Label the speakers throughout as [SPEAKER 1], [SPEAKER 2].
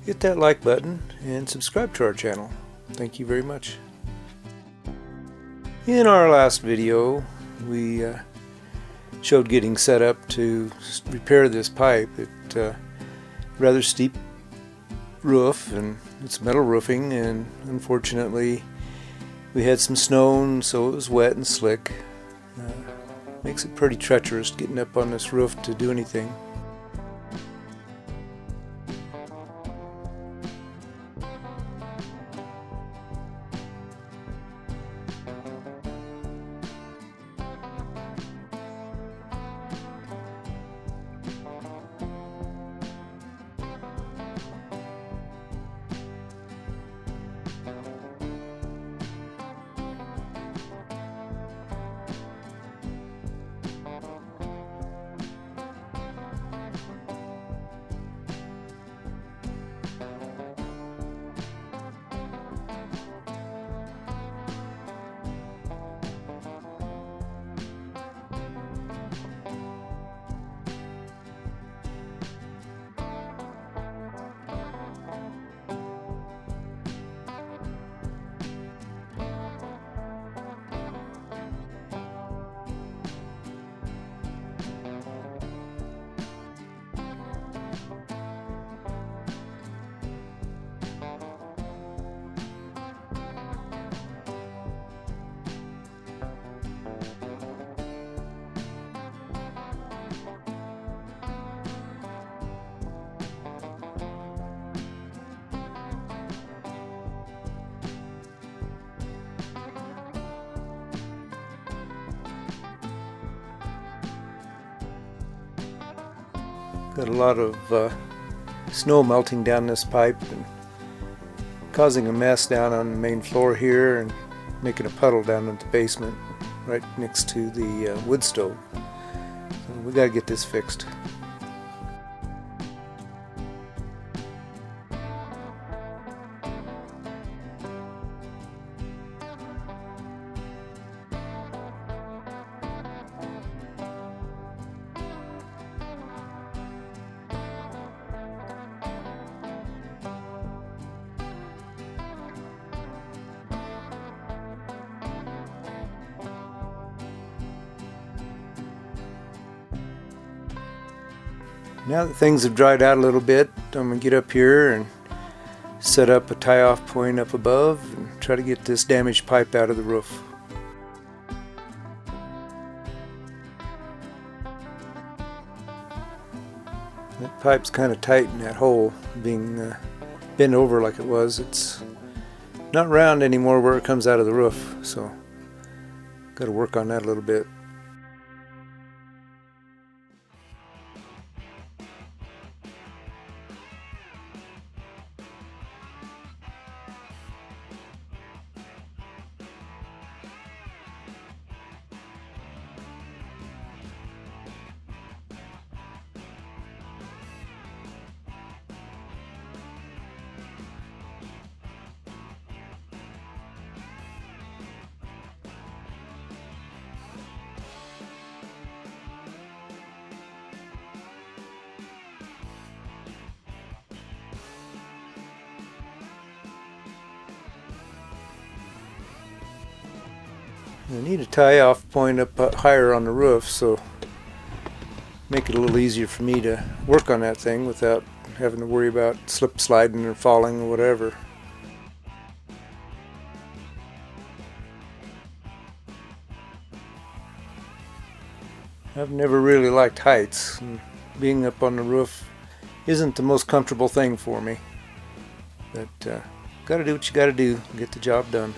[SPEAKER 1] hit that like button and subscribe to our channel. Thank you very much. In our last video, we showed getting set up to repair this pipe. It's a rather steep roof and it's metal roofing, and unfortunately we had some snow and so it was wet and slick. Makes it pretty treacherous getting up on this roof to do anything. Got a lot of snow melting down this pipe and causing a mess down on the main floor here and making a puddle down in the basement right next to the wood stove. So we got to get this fixed. Now that things have dried out a little bit, I'm going to get up here and set up a tie-off point up above and try to get this damaged pipe out of the roof. That pipe's kind of tight in that hole, being bent over like it was. It's not round anymore where it comes out of the roof, so got to work on that a little bit. I need a tie-off point up higher on the roof, so make it a little easier for me to work on that thing without having to worry about slip sliding or falling or whatever. I've never really liked heights, and being up on the roof isn't the most comfortable thing for me, but gotta do what you gotta do to get the job done.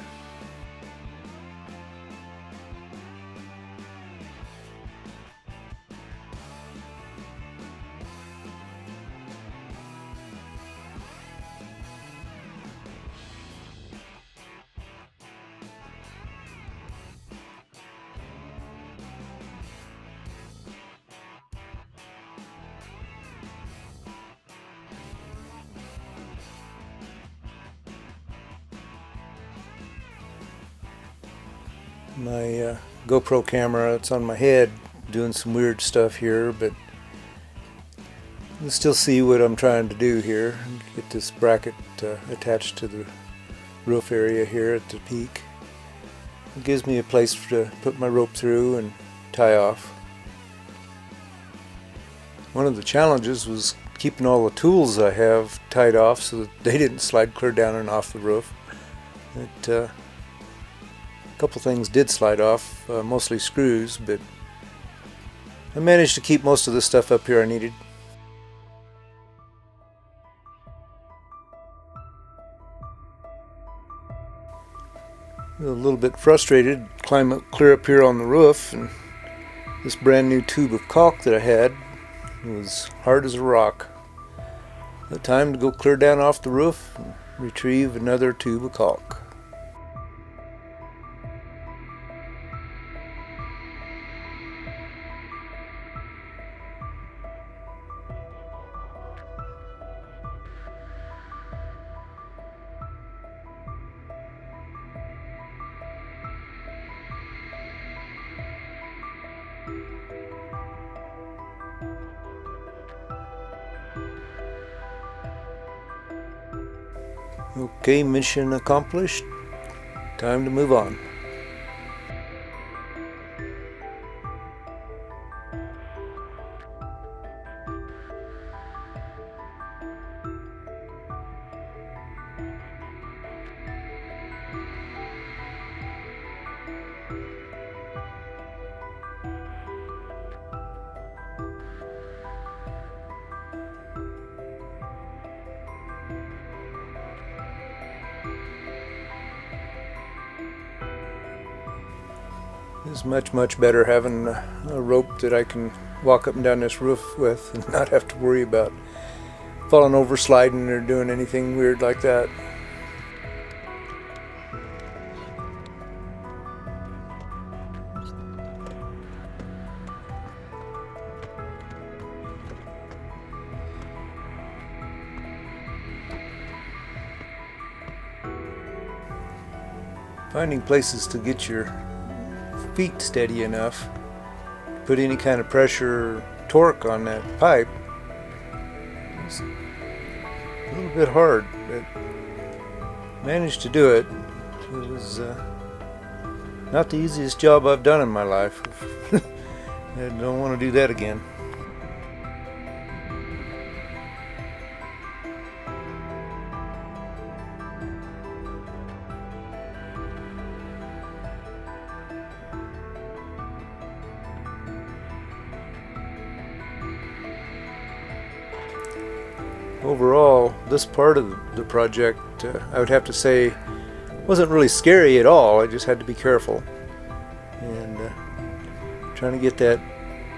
[SPEAKER 1] My GoPro camera, it's on my head doing some weird stuff here, but can still see what I'm trying to do here. Get this bracket attached to the roof area here at the peak. It gives me a place to put my rope through and tie off. One of the challenges was keeping all the tools I have tied off so that they didn't slide clear down and off the roof. A couple things did slide off, mostly screws, but I managed to keep most of the stuff up here I needed. A little bit frustrated, climb up clear up here on the roof, and this brand new tube of caulk that I had was hard as a rock. The time to go clear down off the roof and retrieve another tube of caulk. Okay, mission accomplished. Time to move on. It's much better having a rope that I can walk up and down this roof with and not have to worry about falling over, sliding, or doing anything weird like that. Finding places to get your feet steady enough to put any kind of pressure or torque on that pipe is a little bit hard, but managed to do it. It was not the easiest job I've done in my life. I don't want to do that again. Overall, this part of the project, I would have to say, wasn't really scary at all. I just had to be careful. And trying to get that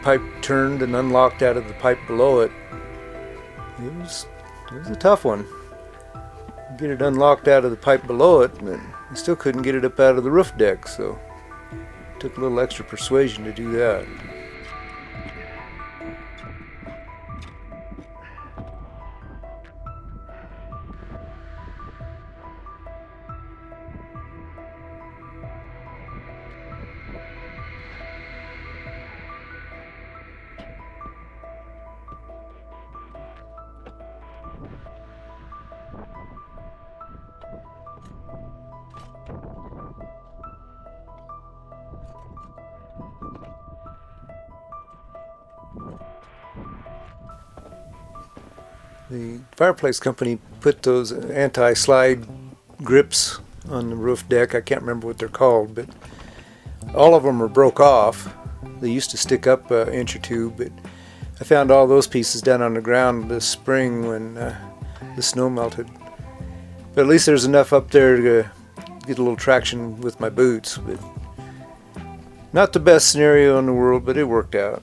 [SPEAKER 1] pipe turned and unlocked out of the pipe below it, it was a tough one. Get it unlocked out of the pipe below it, but I still couldn't get it up out of the roof deck, so it took a little extra persuasion to do that. The fireplace company put those anti-slide grips on the roof deck. I can't remember what they're called, but all of them are broke off. They used to stick up an inch or two, but I found all those pieces down on the ground this spring when the snow melted. But at least there's enough up there to get a little traction with my boots. But not the best scenario in the world, but it worked out.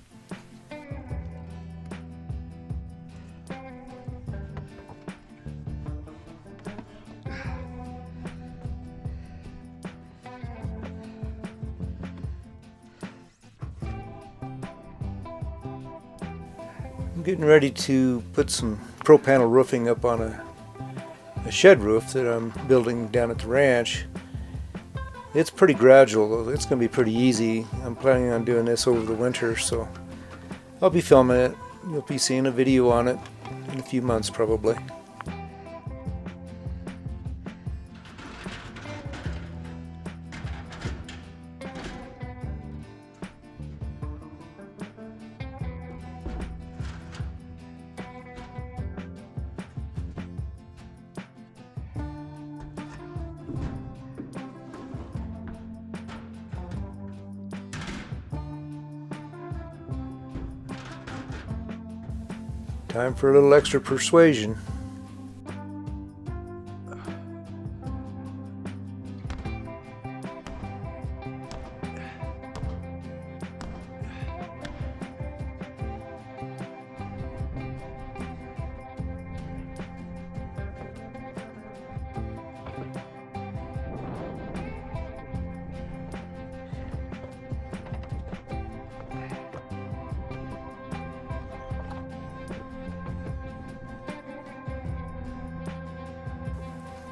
[SPEAKER 1] I'm getting ready to put some pro panel roofing up on a shed roof that I'm building down at the ranch. It's pretty gradual. It's going to be pretty easy. I'm planning on doing this over the winter, so I'll be filming it. You'll be seeing a video on it in a few months probably. Time for a little extra persuasion.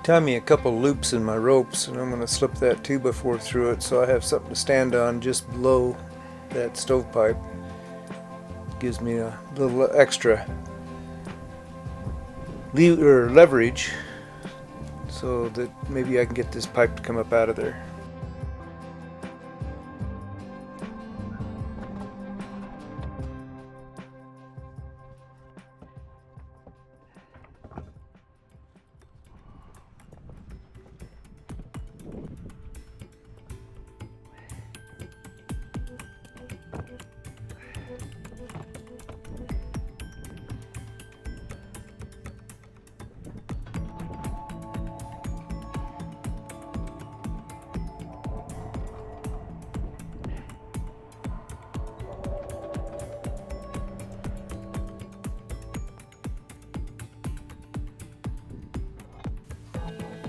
[SPEAKER 1] Tie me a couple loops in my ropes, and I'm going to slip that 2x4 through it so I have something to stand on just below that stovepipe. Gives me a little extra leverage so that maybe I can get this pipe to come up out of there.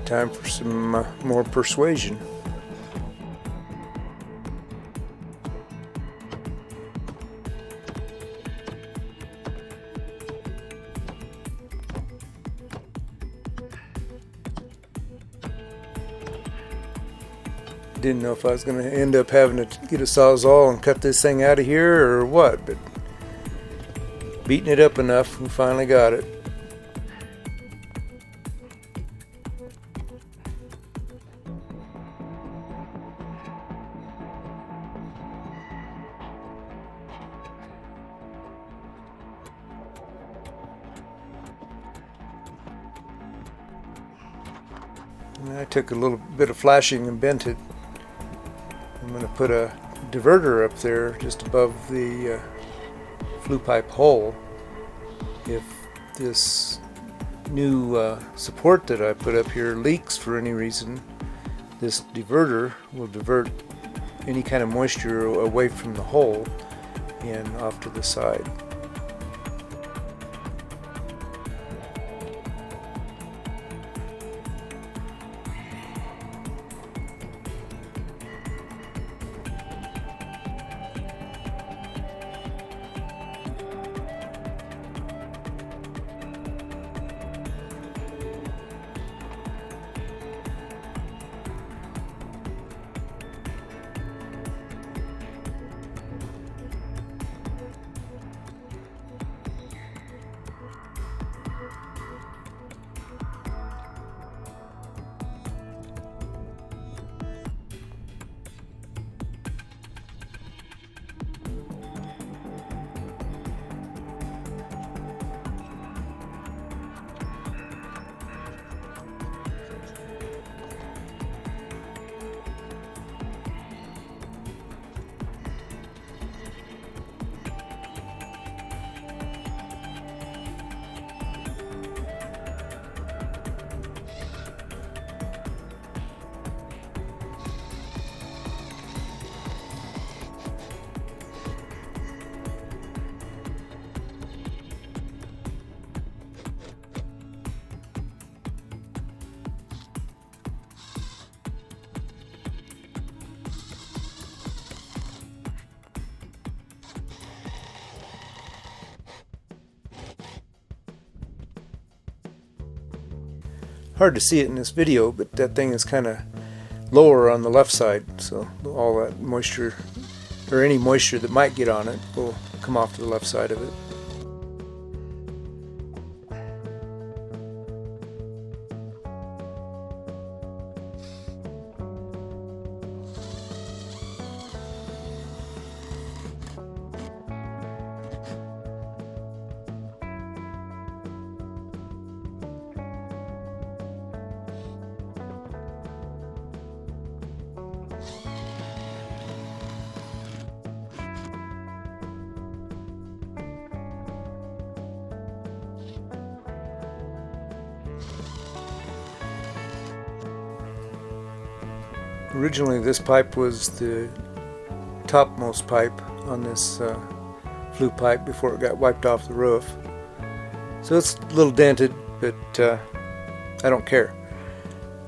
[SPEAKER 1] Time for some more persuasion. Didn't know if I was going to end up having to get a Sawzall and cut this thing out of here or what, but beating it up enough, we finally got it. And I took a little bit of flashing and bent it. I'm going to put a diverter up there just above the flue pipe hole. If this new support that I put up here leaks for any reason, this diverter will divert any kind of moisture away from the hole and off to the side. Hard to see it in this video, but that thing is kind of lower on the left side, so all that moisture, or any moisture that might get on it, will come off to the left side of it. Originally this pipe was the topmost pipe on this flue pipe before it got wiped off the roof. So it's a little dented, but I don't care.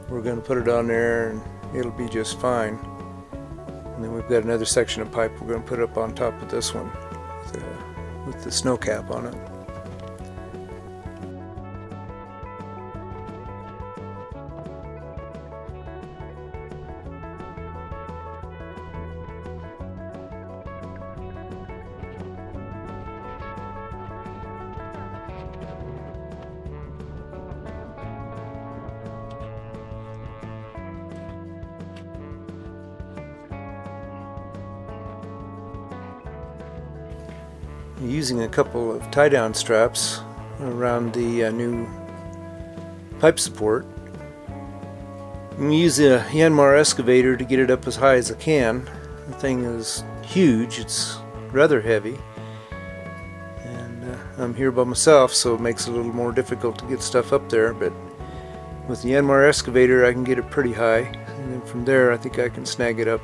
[SPEAKER 1] We're going to put it on there and it'll be just fine. And then we've got another section of pipe we're going to put up on top of this one with the snow cap on it. Using a couple of tie-down straps around the new pipe support. I'm going to use a Yanmar excavator to get it up as high as I can. The thing is huge, it's rather heavy, and I'm here by myself, so it makes it a little more difficult to get stuff up there, but with the Yanmar excavator I can get it pretty high, and then from there I think I can snag it up.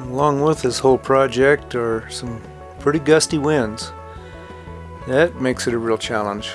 [SPEAKER 1] Along with this whole project are some pretty gusty winds. That makes it a real challenge.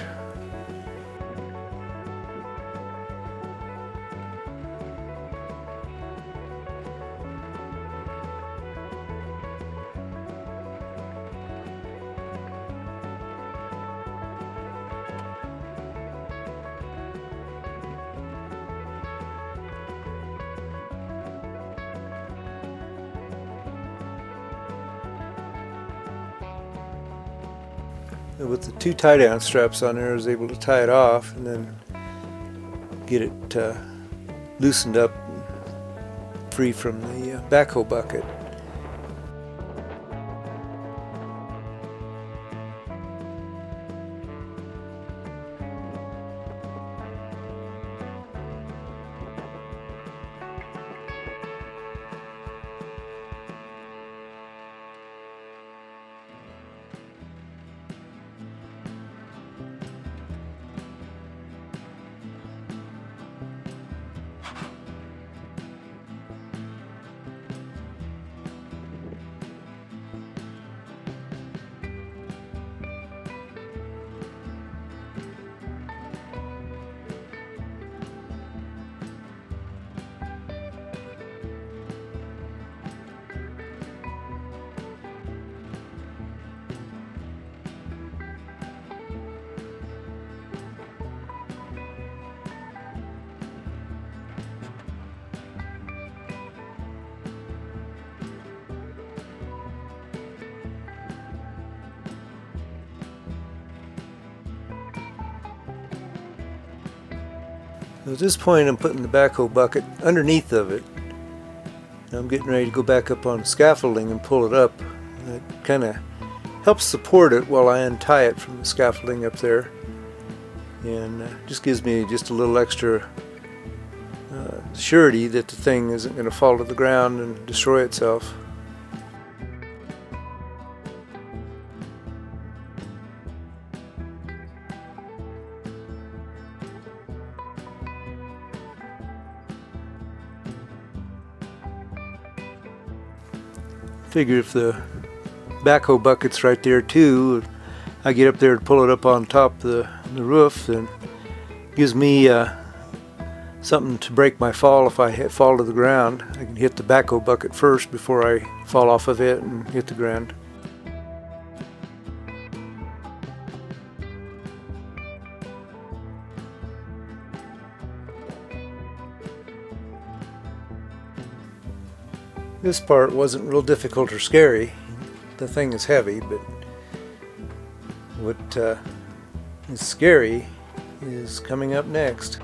[SPEAKER 1] With the two tie-down straps on there, I was able to tie it off and then get it loosened up and free from the backhoe bucket. At this point I'm putting the backhoe bucket underneath of it. I'm getting ready to go back up on scaffolding and pull it up. It kind of helps support it while I untie it from the scaffolding up there, and just gives me just a little extra surety that the thing isn't going to fall to the ground and destroy itself. Figure if the backhoe bucket's right there too, I get up there to pull it up on top of the roof, and gives me something to break my fall if I fall to the ground. I can hit the backhoe bucket first before I fall off of it and hit the ground. This part wasn't real difficult or scary. The thing is heavy, but what is scary is coming up next.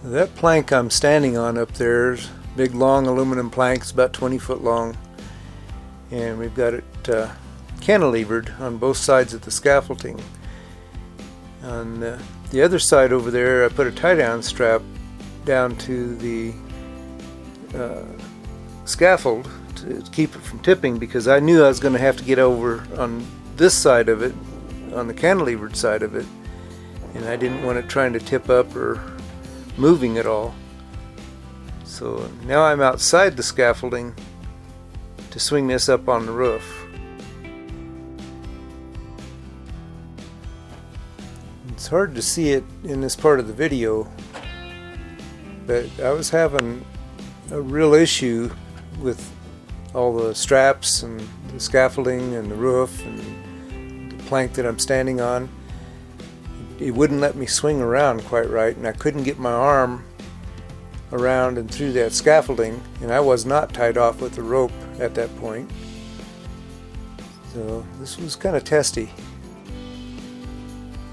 [SPEAKER 1] That plank I'm standing on up there is a big long aluminum plank. It's about 20 foot long, and we've got it cantilevered on both sides of the scaffolding. On the other side over there, I put a tie-down strap down to the scaffold to keep it from tipping, because I knew I was going to have to get over on this side of it, on the cantilevered side of it, and I didn't want it trying to tip up or moving at all. So now I'm outside the scaffolding to swing this up on the roof. It's hard to see it in this part of the video, but I was having a real issue with all the straps and the scaffolding and the roof and the plank that I'm standing on. It wouldn't let me swing around quite right, and I couldn't get my arm around and through that scaffolding, and I was not tied off with the rope at that point. So this was kind of testy.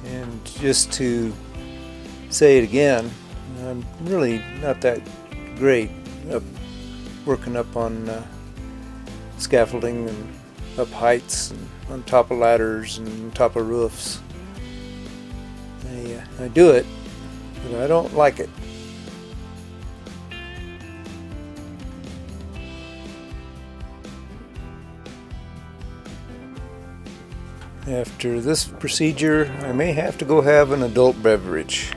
[SPEAKER 1] And just to say it again, I'm really not that great at working up on scaffolding and up heights and on top of ladders and on top of roofs. I do it, but I don't like it. After this procedure, I may have to go have an adult beverage.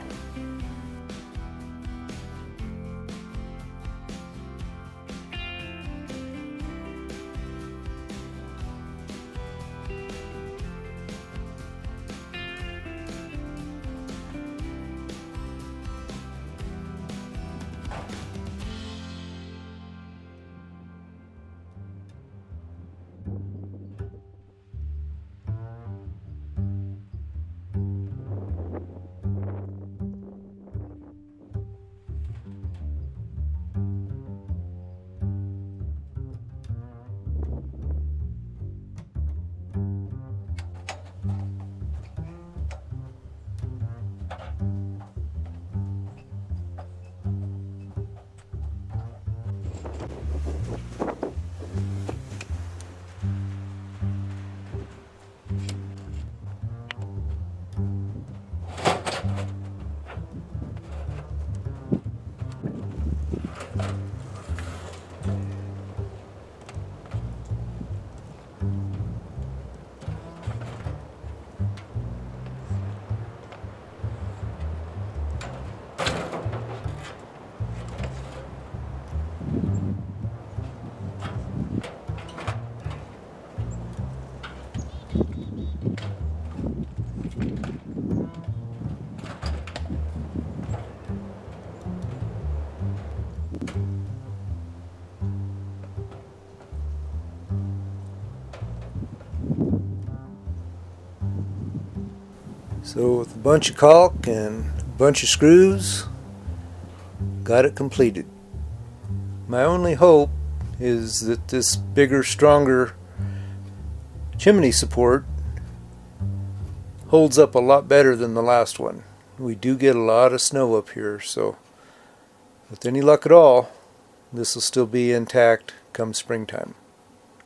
[SPEAKER 1] So with a bunch of caulk and a bunch of screws, got it completed. My only hope is that this bigger, stronger chimney support holds up a lot better than the last one. We do get a lot of snow up here, so with any luck at all, this will still be intact come springtime.